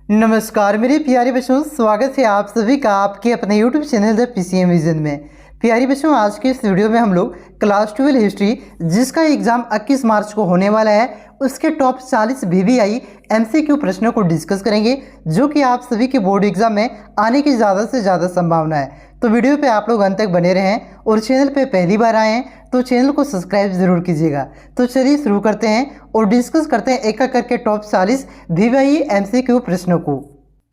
नमस्कार मेरे प्यारे बच्चों, स्वागत है आप सभी का आपके अपने YouTube channel the PCM vision में। प्यारे बच्चों, आज के इस वीडियो में हम लोग क्लास 12 हिस्ट्री जिसका एग्जाम 21 मार्च को होने वाला है उसके टॉप 40 VVI MCQ प्रश्नों को डिस्कस करेंगे, जो कि आप सभी के बोर्ड एग्जाम में आने की ज़्यादा से ज़्यादा संभावना है। तो वीडियो पे आप लोग अंत तक बने रहें और चैनल पे पहली बार आए हैं तो चैनल को सब्सक्राइब जरूर कीजिएगा। तो चलिए शुरू करते हैं और डिस्कस करते हैं एक एक करके टॉप 40 VVI MCQ प्रश्नों को।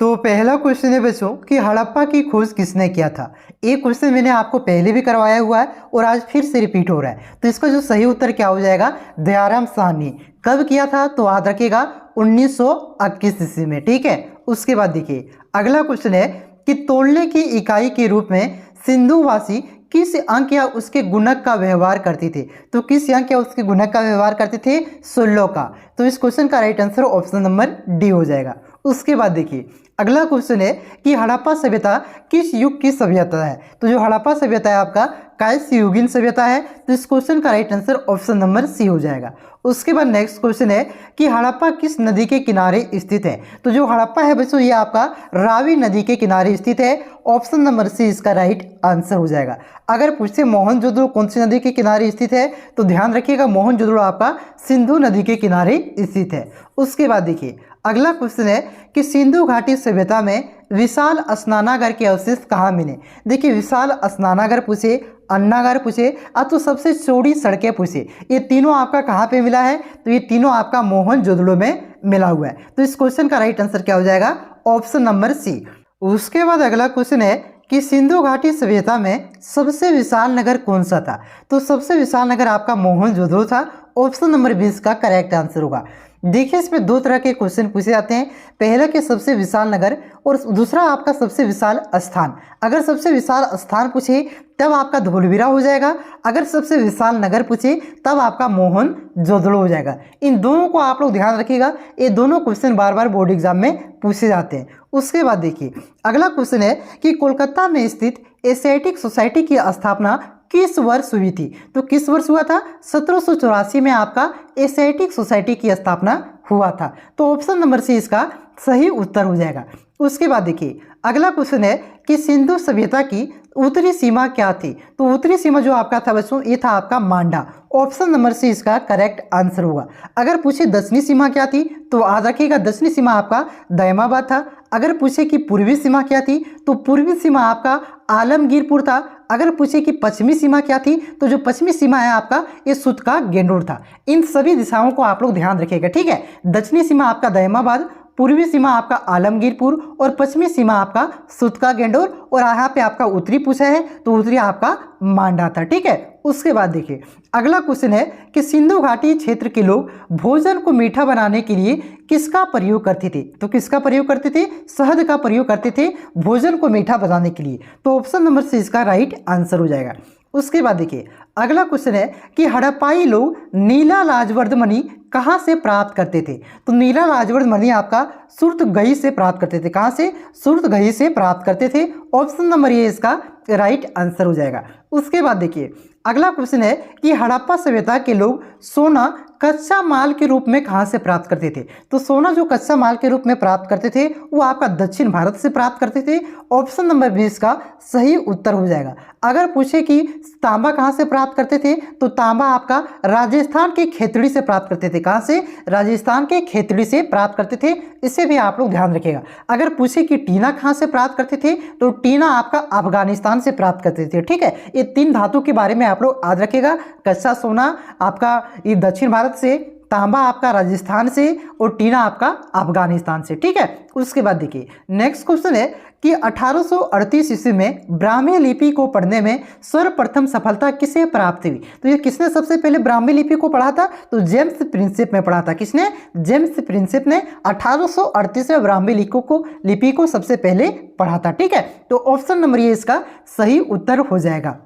तो पहला क्वेश्चन है बच्चों कि हड़प्पा की खोज किसने किया था। एक क्वेश्चन मैंने आपको पहले भी करवाया हुआ है और आज फिर से रिपीट हो रहा है। तो इसका जो सही उत्तर क्या हो जाएगा, दयाराम साहनी। कब किया था तो याद रखिएगा 1921 ईस्वी में। ठीक है, उसके बाद देखिए अगला क्वेश्चन है कि तोलने की इकाई के रूप में सिंधुवासी किस अंक या उसके गुणक का व्यवहार करती थे। तो किस अंक या उसके गुणक का व्यवहार करते थे, 16 का। तो इस क्वेश्चन का right answer option number D हो जाएगा। उसके बाद देखिए अगला क्वेश्चन है कि हड़प्पा सभ्यता किस युग की सभ्यता है। तो जो हड़प्पा सभ्यता है आपका कांस्ययुगीन सभ्यता है। तो इस क्वेश्चन का right answer option number C हो जाएगा। उसके बाद नेक्स्ट क्वेश्चन है कि हड़प्पा किस नदी के किनारे स्थित है। तो जो हड़प्पा है बच्चों ये आपका रावी नदी के किनारे स्थित है। ऑप्शन नंबर सी इसका राइट आंसर हो जाएगा। अगर पूछे मोहनजोदड़ो कौन सी नदी के किनारे स्थित है तो ध्यान रखिएगा मोहनजोदड़ो आपका सिंधु नदी के किनारे स्थित है। उसके बाद देखिए अगला क्वेश्चन है कि सिंधु घाटी सभ्यता में विशाल स्नानागार के अवशेष कहाँ मिले। देखिए विशाल स्नानागार पूछे, अन्नागार पूछे तो सबसे चौड़ी सड़कें पूछे, ये तीनों आपका कहाँ पे मिला है। तो ये तीनों आपका मोहनजोदड़ो में मिला हुआ है। तो इस क्वेश्चन का राइट आंसर क्या हो जाएगा, ऑप्शन नंबर सी। उसके बाद अगला क्वेश्चन है कि सिंधु घाटी सभ्यता में सबसे विशाल नगर कौन सा था। तो सबसे विशाल नगर आपका मोहनजोदड़ो था। ऑप्शन नंबर 20 का करेक्ट आंसर होगा। देखिए इसमें दो तरह के क्वेश्चन पूछे जाते हैं, पहला के सबसे विशाल नगर और दूसरा आपका सबसे विशाल स्थान। अगर सबसे विशाल स्थान पूछे तब आपका धोलवीरा हो जाएगा, अगर सबसे विशाल नगर पूछे तब आपका मोहनजोदड़ो हो जाएगा। इन दोनों को आप लोग ध्यान रखिएगा, ये दोनों क्वेश्चन बार बार बोर्ड एग्जाम में पूछे जाते हैं। उसके बाद देखिए अगला क्वेश्चन है कि कोलकाता में स्थित एशियाटिक सोसाइटी की स्थापना किस वर्ष हुई थी। तो किस वर्ष हुआ था, 1784 में आपका एशियाटिक सोसाइटी की स्थापना हुआ था। तो ऑप्शन नंबर सी इसका सही उत्तर हो जाएगा। उसके बाद देखिए अगला क्वेश्चन है कि सिंधु सभ्यता की उत्तरी सीमा क्या थी। तो उत्तरी सीमा जो आपका था बच्चों ये था आपका मांडा। ऑप्शन नंबर सी इसका करेक्ट आंसर होगा। अगर पूछे दक्षिणी सीमा क्या थी तो याद रखिएगा दक्षिणी सीमा आपका दयमाबाद था। अगर पूछे कि पूर्वी सीमा क्या थी तो पूर्वी सीमा आपका आलमगीरपुर था। अगर पूछे कि पश्चिमी सीमा क्या थी तो जो पश्चिमी सीमा है आपका ये सुत का गेंडोर था। इन सभी दिशाओं को आप लोग ध्यान रखिएगा। ठीक है, दक्षिणी सीमा आपका दयमाबाद, पूर्वी सीमा आपका आलमगीरपुर और पश्चिमी सीमा आपका सुत का गेंडोर और यहाँ पे आपका उत्तरी पूछा है तो उत्तरी आपका मांडा था। ठीक है, उसके बाद देखिए अगला क्वेश्चन है कि सिंधु घाटी क्षेत्र के लोग भोजन को मीठा बनाने के लिए किसका प्रयोग करते थे। तो किसका प्रयोग करते थे, शहद का प्रयोग करते थे भोजन को मीठा बनाने के लिए। तो ऑप्शन नंबर सी इसका राइट आंसर हो जाएगा। उसके बाद देखिए अगला क्वेश्चन है कि हड़प्पाई लोग नीला लाजवर्द मणि कहाँ से प्राप्त करते थे। तो नीला लाजवर्द मणि आपका सुरतगही से प्राप्त करते थे। कहाँ से, सुरतगही से प्राप्त करते थे। ऑप्शन नंबर ये इसका राइट आंसर हो जाएगा। उसके बाद देखिए अगला क्वेश्चन है कि हड़प्पा सभ्यता के लोग सोना कच्चा माल के रूप में कहाँ से प्राप्त करते थे। तो सोना जो कच्चा माल के रूप में प्राप्त करते थे वो आपका दक्षिण भारत से प्राप्त करते थे। ऑप्शन नंबर 20 का सही उत्तर हो जाएगा। अगर पूछे कि तांबा कहाँ से प्राप्त करते थे तो तांबा आपका राजस्थान के खेतड़ी से प्राप्त करते थे। कहाँ से, राजस्थान के खेतड़ी से प्राप्त करते थे। इसे भी आप लोग ध्यान रखिएगा। अगर पूछे कि टीना कहाँ से प्राप्त करते थे तो टीना आपका अफगानिस्तान से प्राप्त करते थे। ठीक है, ये तीन धातु के बारे में आप लोग याद रखिएगा। कच्चा सोना आपका ये दक्षिण भारत से, तांबा आपका राजस्थान से और टीना आपका अफगानिस्तान से। ठीक है, उसके बाद देखिए नेक्स्ट क्वेश्चन है कि 1838 ईस्वी में ब्राह्मी लिपि को पढ़ने में सर्वप्रथम सफलता किसे प्राप्त हुई। तो ये किसने सबसे पहले ब्राह्मी लिपि को पढ़ा था तो जेम्स प्रिंसेप ने पढ़ा था। किसने, जेम्स प्रिंसेप ने 1838 में ब्राह्मी लिपि को सबसे पहले पढ़ा था। ठीक है, तो ऑप्शन नंबर ये इसका सही उत्तर हो जाएगा।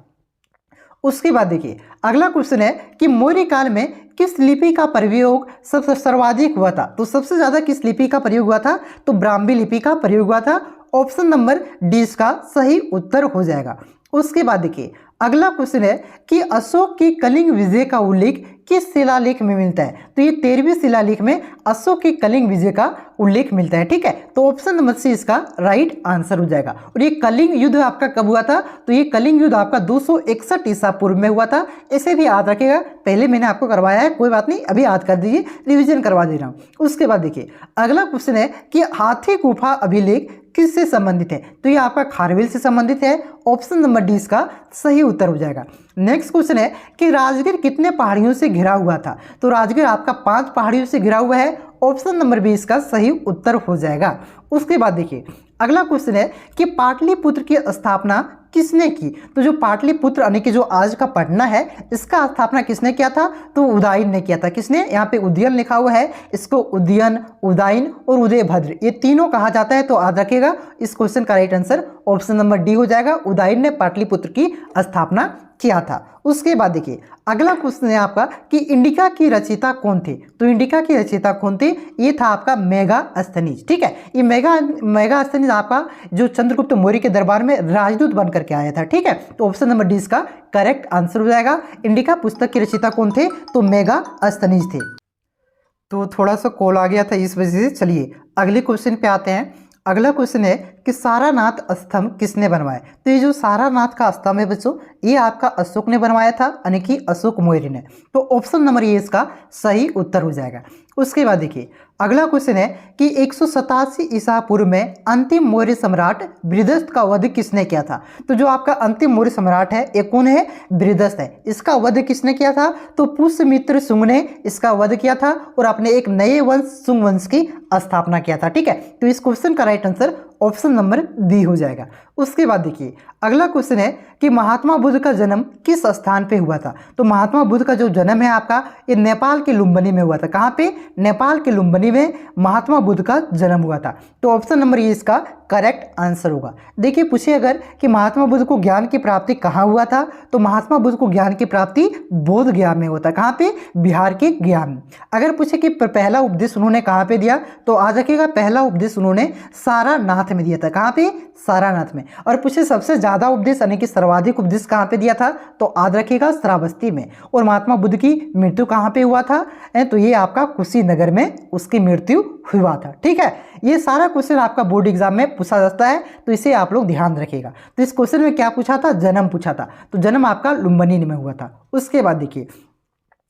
उसके बाद देखिए अगला क्वेश्चन है कि मौर्य काल में किस लिपि का प्रयोग सबसे सर्वाधिक हुआ था। तो सबसे ज्यादा किस लिपि का प्रयोग हुआ था तो ब्राह्मी लिपि का प्रयोग हुआ था। ऑप्शन नंबर डी इसका सही उत्तर हो जाएगा। उसके बाद देखिए अगला क्वेश्चन है कि अशोक की कलिंग विजय का उल्लेख किस शिलालेख में मिलता है? तो ये 13वीं शिलालेख में अशोक की कलिंग विजय का उल्लेख मिलता है। ठीक है, तो ऑप्शन नंबर सी इसका राइट आंसर हो जाएगा। और ये कलिंग युद्ध आपका कब हुआ था? तो ये कलिंग युद्ध आपका 261 ईसा पूर्व में हुआ था। इसे भी याद रखिएगा, पहले मैंने आपको करवाया है, कोई बात नहीं, अभी याद कर दीजिए, रिविजन करवा दे रहा हूँ। उसके बाद देखिए अगला क्वेश्चन है कि हाथी गुफा अभिलेख किससे संबंधित है? तो ये आपका खारवेल से संबंधित है। ऑप्शन नंबर डी इसका सही उत्तर हो जाएगा। नेक्स्ट क्वेश्चन है कि राजगीर कितने पहाड़ियों से घिरा हुआ था? तो राजगीर आपका 5 पहाड़ियों से घिरा हुआ है। ऑप्शन नंबर बी इसका सही उत्तर हो जाएगा। उसके बाद देखिए अगला क्वेश्चन है कि पाटलिपुत्र की स्थापना किसने की? तो जो पाटलिपुत्र यानी कि जो आज का पटना है, इसका स्थापना किसने किया था? तो उदयन ने किया था। किसने? यहाँ पे उदयन लिखा हुआ है, इसको उदयन, उदयन और उदयभद्र ये तीनों कहा जाता है। तो याद रखिएगा इस क्वेश्चन का right answer option number D हो जाएगा। उदयन ने पाटलिपुत्र की स्थापना किया था। उसके बाद देखिए अगला क्वेश्चन है आपका कि इंडिका की रचयिता कौन थे? तो इंडिका की रचयिता कौन थे? ये था आपका मेगास्थनीज। ठीक है, ये मेगास्थनीज आपका जो चंद्रगुप्त मौर्य के दरबार में राजदूत बनकर के आया था। ठीक है, तो ऑप्शन नंबर डी इसका करेक्ट आंसर हो जाएगा। इंडिका पुस्तक के रचयिता कौन थे? तो मेगास्थनीज थे। तो थोड़ा सा कॉल आ गया था इस वजह से। चलिए अगले क्वेश्चन पे आते हैं। अगला क्वेश्चन है कि सारानाथ स्तंभ किसने बनवाया? तो ये जो सारानाथ का स्तंभ है बच्चों, ये आपका अशोक ने बनवाया था, यानी कि अशोक मौर्य ने। तो ऑप्शन नंबर ये इसका सही उत्तर हो जाएगा। उसके बाद देखिए अगला क्वेश्चन है कि 187 ईसा पूर्व में अंतिम मौर्य सम्राट बृहदस्थ का वध किसने किया था? तो जो आपका अंतिम मौर्य सम्राट है ये कौन है? बृहदस्थ है। इसका वध किसने किया था? तो पुष्यमित्र शुंग ने इसका वध किया था और अपने एक नए वंश शुंग वंश की स्थापना किया था। ठीक है, तो इस क्वेश्चन का right answer option number B हो जाएगा। उसके बाद देखिए अगला क्वेश्चन है कि महात्मा बुद्ध का जन्म किस स्थान पे हुआ था? तो महात्मा बुद्ध का जो जन्म है आपका ये नेपाल के लुम्बिनी में हुआ था। कहाँ पे? नेपाल के लुम्बिनी में महात्मा बुद्ध का जन्म हुआ था। तो ऑप्शन नंबर ये इसका करेक्ट आंसर होगा। देखिए पूछिए अगर कि महात्मा बुद्ध को ज्ञान की प्राप्ति कहाँ हुआ था? तो महात्मा बुद्ध को ज्ञान की प्राप्ति बोध गया में होता है। कहाँ पे? बिहार के गया में। अगर पूछे कि पहला उपदेश उन्होंने कहाँ पे दिया? तो आज रखिएगा पहला उपदेश उन्होंने सारानाथ में दिया था। कहाँ पे? सारानाथ में। और पूछे सबसे ज्यादा उपदेश यानी कि सर्वाधिक उपदेश कहाँ पे दिया था? तो याद रखिएगा श्रावस्ती में। और महात्मा बुद्ध की मृत्यु कहाँ पे हुआ था? तो ये आपका कुशीनगर में उसकी मृत्यु हुआ था। ठीक है, ये सारा क्वेश्चन आपका बोर्ड एग्जाम में पूछा जाता है, तो इसे आप लोग ध्यान रखिएगा। तो इस क्वेश्चन में क्या पूछा था? जन्म पूछा था। तो जन्म आपका लुम्बिनी में हुआ था। उसके बाद देखिए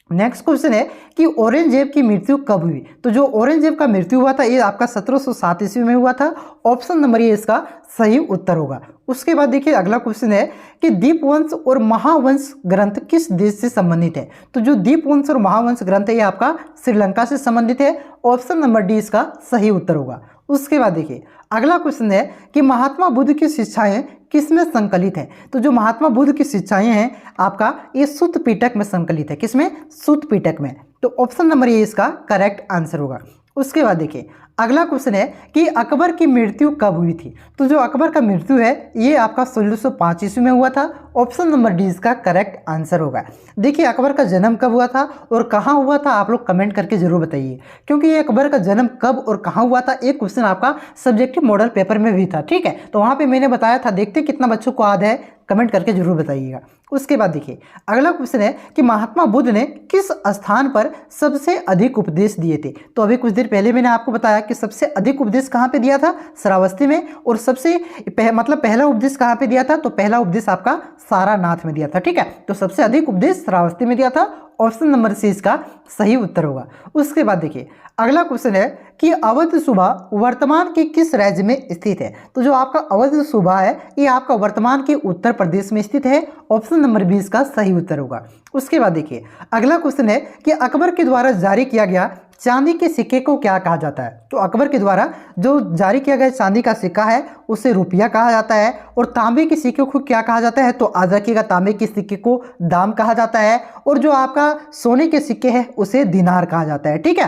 नेक्स्ट क्वेश्चन है कि औरंगजेब की मृत्यु कब हुई? तो जो औरंगजेब का मृत्यु हुआ था ये आपका 1707 ईस्वी में हुआ था। ऑप्शन नंबर ये इसका सही उत्तर होगा। उसके बाद देखिए अगला क्वेश्चन है कि दीपवंश और महावंश ग्रंथ किस देश से संबंधित है? तो जो दीपवंश और महावंश ग्रंथ है ये आपका श्रीलंका से संबंधित है। ऑप्शन नंबर डी इसका सही उत्तर होगा। उसके बाद देखिए अगला क्वेश्चन है कि महात्मा बुद्ध की शिक्षाएं किसमें संकलित है? तो जो महात्मा बुद्ध की शिक्षाएं हैं आपका ये सुत्त पिटक में संकलित है। किसमें? सुत्त पिटक में। तो ऑप्शन नंबर ये इसका करेक्ट आंसर होगा। उसके बाद देखिए अगला क्वेश्चन है कि अकबर की मृत्यु कब हुई थी? तो जो अकबर का मृत्यु है ये आपका 1605 ईस्वी में हुआ था। ऑप्शन नंबर डी इसका करेक्ट आंसर होगा। देखिए अकबर का जन्म कब हुआ था और कहाँ हुआ था आप लोग कमेंट करके जरूर बताइए, क्योंकि ये अकबर का जन्म कब और कहाँ हुआ था एक क्वेश्चन आपका सब्जेक्टिव मॉडल पेपर में भी था। ठीक है, तो वहाँ पे मैंने बताया था, देखते कितना बच्चों को याद है, कमेंट करके जरूर बताइएगा। उसके बाद देखिए अगला क्वेश्चन है कि महात्मा बुद्ध ने किस स्थान पर सबसे अधिक उपदेश दिए थे? तो अभी कुछ देर पहले मैंने आपको बताया कि सबसे अधिक उपदेश कहाँ पे दिया था? श्रावस्ती में। और सबसे पहला उपदेश कहाँ पे दिया था? तो पहला उपदेश आपका सारानाथ में दिया था। ठीक है, तो सबसे अधिक उपदेश श्रावस्ती में दिया था। ऑप्शन नंबर सी इसका सही उत्तर होगा। उसके बाद देखिए अगला क्वेश्चन है कि अवध सूबा वर्तमान के किस राज्य में स्थित है? तो जो आपका अवध सूबा है ये आपका वर्तमान के उत्तर प्रदेश में स्थित है। ऑप्शन नंबर बी इसका सही उत्तर होगा। उसके बाद देखिए अगला क्वेश्चन है कि अकबर के द्वारा जारी किया गया चांदी के सिक्के को क्या कहा जाता है? तो अकबर के द्वारा जो जारी किया गया चांदी का सिक्का है उसे रुपया कहा जाता है। और तांबे के सिक्के को क्या कहा जाता है? तो याद रखिएगा तांबे के सिक्के को दाम कहा जाता है। और जो आपका सोने के सिक्के हैं उसे दिनार कहा जाता है। ठीक है,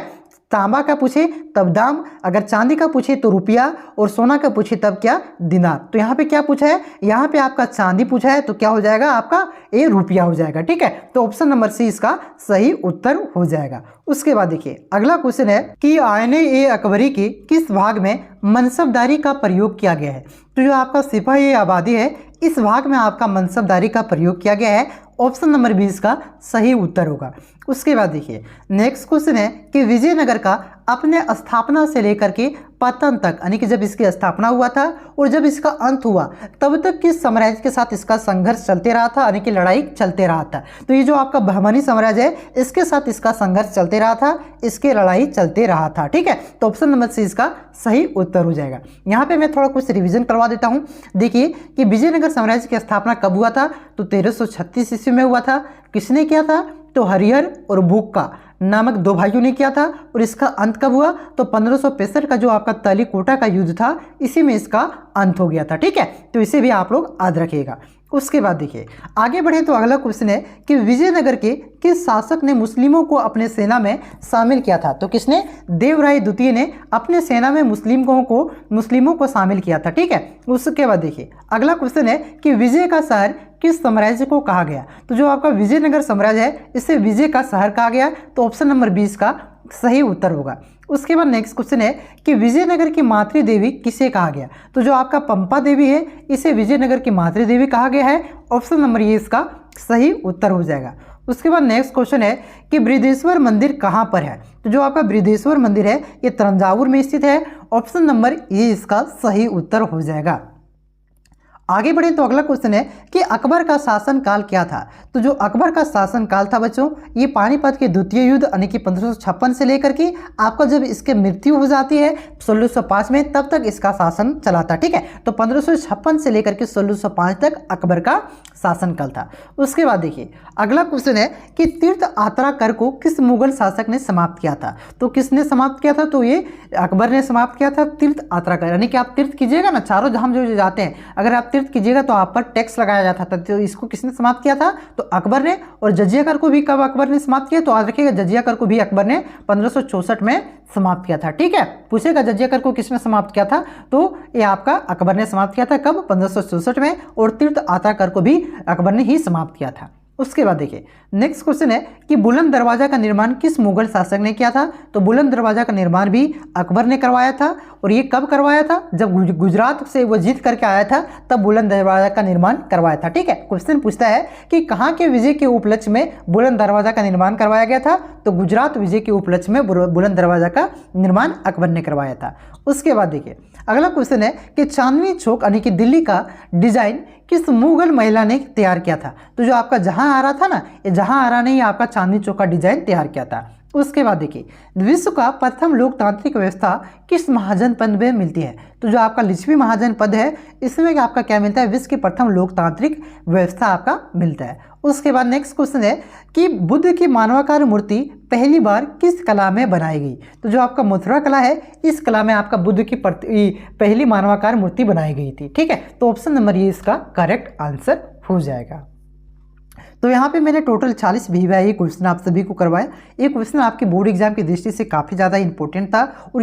तांबा का पूछे तब दाम, अगर चांदी का पूछे तो रुपया, और सोना का पूछे तब क्या? दिनार। तो यहाँ पे क्या पूछा है? यहाँ पे आपका चांदी पूछा है, तो क्या हो जाएगा आपका? ये रुपया हो जाएगा। ठीक है, तो ऑप्शन नंबर सी इसका सही उत्तर हो जाएगा। उसके बाद देखिए अगला क्वेश्चन है कि आईने अकबरी के किस भाग में मनसबदारी का प्रयोग किया गया है? तो जो आपका सिपाही आबादी है इस भाग में आपका मनसबदारी का प्रयोग किया गया है। ऑप्शन नंबर 20 का सही उत्तर होगा। उसके बाद देखिए नेक्स्ट क्वेश्चन है कि विजयनगर का अपने स्थापना से लेकर के पतन तक, यानी कि जब इसकी स्थापना हुआ था और जब इसका अंत हुआ तब तक किस साम्राज्य के साथ इसका संघर्ष चलते रहा था, यानी कि लड़ाई चलते रहा था। तो ये जो आपका बहमनी साम्राज्य है इसके साथ इसका संघर्ष चलते रहा था, इसके लड़ाई चलते रहा था। ठीक है, तो ऑप्शन नंबर सी इसका सही उत्तर हो जाएगा। यहाँ पे मैं थोड़ा कुछ रिविजन करवा देता हूँ। देखिए कि विजयनगर साम्राज्य की स्थापना कब हुआ था, तो 1336 ईस्वी में हुआ था। किसने किया था, तो हरिहर और बुक्का नामक दो भाइयों ने किया था। और इसका अंत कब हुआ, तो 1565 का जो आपका तलीकोटा का युद्ध था इसी में इसका अंत हो गया था। ठीक है, तो इसे भी आप लोग याद रखिएगा। उसके बाद देखिए आगे बढ़े तो अगला क्वेश्चन है कि विजयनगर के किस शासक ने मुस्लिमों को अपने सेना में शामिल किया था। तो किसने, देवराय द्वितीय ने अपने सेना में मुस्लिमों को शामिल किया था। ठीक है, उसके बाद देखिए अगला क्वेश्चन है कि विजय का शहर किस साम्राज्य को कहा गया। तो जो आपका विजयनगर साम्राज्य है इसे विजय का शहर कहा गया, तो ऑप्शन नंबर 20 का सही उत्तर होगा। उसके बाद नेक्स्ट क्वेश्चन है कि विजयनगर की मातृ देवी किसे कहा गया। तो जो आपका पंपा देवी है इसे विजयनगर की मातृ देवी कहा गया है। ऑप्शन नंबर ये इसका सही उत्तर हो जाएगा। उसके बाद नेक्स्ट क्वेश्चन है कि बृहदेश्वर मंदिर कहाँ पर है। तो जो आपका बृहदेश्वर मंदिर है ये तंजावुर में स्थित है। ऑप्शन नंबर ये इसका सही उत्तर हो जाएगा। आगे बढ़े तो अगला क्वेश्चन है कि अकबर का शासनकाल क्या था। तो जो अकबर का शासनकाल था बच्चों ये पानीपत के द्वितीय युद्ध यानी कि 1556 से लेकर के आपका जब इसके मृत्यु हो जाती है 1605 में तब तक इसका शासन चला था। ठीक है, तो 1556 से लेकर के 1605 तक अकबर का शासनकाल था। उसके बाद देखिए अगला क्वेश्चन है कि तीर्थ यात्रा कर को किस मुगल शासक ने समाप्त किया था। तो किसने समाप्त किया था, तो ये अकबर ने समाप्त किया था तीर्थ यात्रा कर, यानी कि आप तीर्थ कीजिएगा ना, चारों धाम जो जाते हैं अगर आप तीर्थ कीजिएगा तो आप पर टैक्स लगाया जाता था। तो इसको किसने समाप्त किया था, तो अकबर ने। और जजिया कर को भी कब अकबर ने समाप्त किया, तो याद रखिएगा जजिया कर को भी अकबर ने 1564 में समाप्त किया था। ठीक है, पूछेगा जजिया कर को किसने समाप्त किया था, तो ये आपका अकबर ने समाप्त किया था। कब, 1564 में। और तीर्थ यात्रा कर को भी अकबर ने ही समाप्त किया था। उसके बाद देखिए नेक्स्ट क्वेश्चन है कि बुलंद दरवाजा का निर्माण किस मुगल शासक ने किया था। तो बुलंद दरवाजा का निर्माण भी अकबर ने करवाया था। और ये कब करवाया था, जब गुजरात से वो जीत करके आया था तब बुलंद दरवाजा का निर्माण करवाया था। ठीक है, क्वेश्चन पूछता है कि कहाँ के विजय के उपलक्ष्य में बुलंद दरवाजा का निर्माण करवाया गया था। तो गुजरात विजय के उपलक्ष्य में बुलंद दरवाजा का निर्माण अकबर ने करवाया था। उसके बाद देखिए अगला क्वेश्चन है कि चांदनी चौक यानी कि दिल्ली का डिजाइन किस मुगल महिला ने तैयार किया था। तो जो आपका जहां आ रहा था ना, ये जहां आ रहा ने आपका चांदनी चौक का डिजाइन तैयार किया था। उसके बाद देखिए विश्व का प्रथम लोकतांत्रिक व्यवस्था किस महाजनपद में मिलती है। तो जो आपका लिच्छवी महाजनपद है इसमें आपका क्या मिलता है, विश्व की प्रथम लोकतांत्रिक व्यवस्था आपका मिलता है। उसके बाद नेक्स्ट क्वेश्चन है कि बुद्ध की मानवाकार मूर्ति पहली बार किस कला में बनाई गई। तो जो आपका मथुरा कला है इस कला में आपका बुद्ध की पहली मानवाकार मूर्ति बनाई गई थी। ठीक है, तो ऑप्शन नंबर ये इसका करेक्ट आंसर हो जाएगा। तो यहाँ पे मैंने टोटल 40 VVIE क्वेश्चन आप सभी को करवाए। ये क्वेश्चन आपके बोर्ड एग्जाम की दृष्टि से काफ़ी ज़्यादा इंपॉर्टेंट था और